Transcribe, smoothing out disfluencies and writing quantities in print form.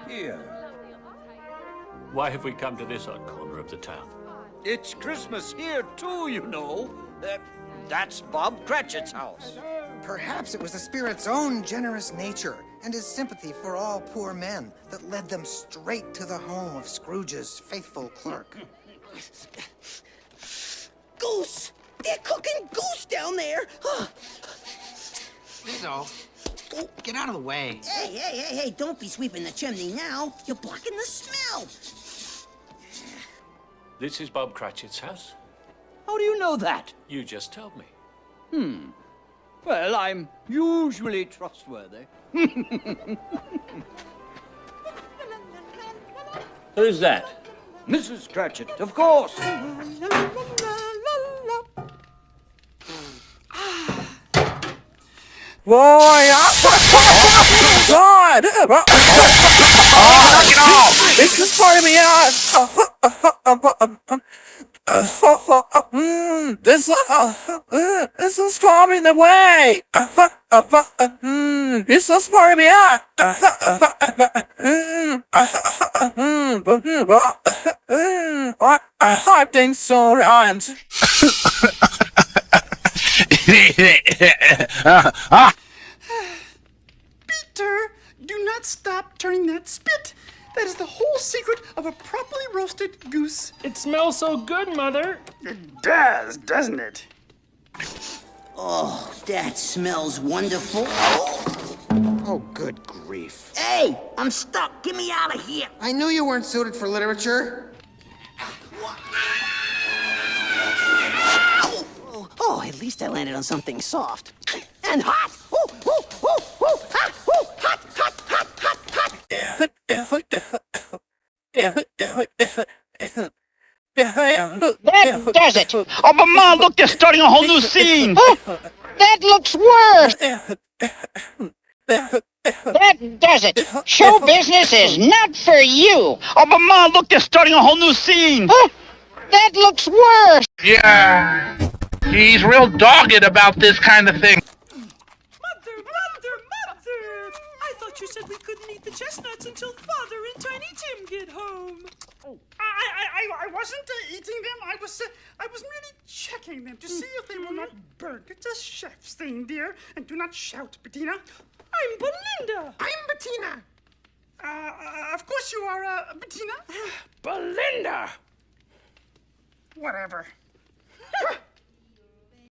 here. Why have we come to this odd corner of the town? It's Christmas here, too, you know. That's Bob Cratchit's house. Perhaps it was the spirit's own generous nature and his sympathy for all poor men that led them straight to the home of Scrooge's faithful clerk. Goose! They're cooking goose down there! Rizzo, get out of the way. Hey, don't be sweeping the chimney now. You're blocking the smell. This is Bob Cratchit's house? How do you know that? You just told me. Well, I'm usually trustworthy. Who's that? Mrs. Cratchit, of course. Boy, God! Knock it off! This is part of me out. This is part in the way. This is part of me out. I think so, right? Peter, do not stop turning that spit. That is the whole secret of a properly roasted goose. It smells so good, Mother. It does, doesn't it? Oh, that smells wonderful. Oh, good grief. Hey, I'm stuck. Get me out of here. I knew you weren't suited for literature. Oh, at least I landed on something soft. And hot! Ooh, hot, hot, hot, hot, hot, hot! That does it. Oh, but Mom, look, they're starting a whole new scene. Oh, that looks worse. That does it. Show business is not for you. Oh, but Mom, look, they're starting a whole new scene. Oh, that looks worse. Yeah, he's real dogged about this kind of thing. Mother! I thought you said we couldn't eat the chestnuts until Father and Tiny Tim get home. Oh, I wasn't eating them. I was merely checking them to see if they were not burnt. It's a chef's thing, dear. And do not shout, Bettina. I'm Belinda. I'm Bettina. Of course you are, Bettina. Belinda! Whatever.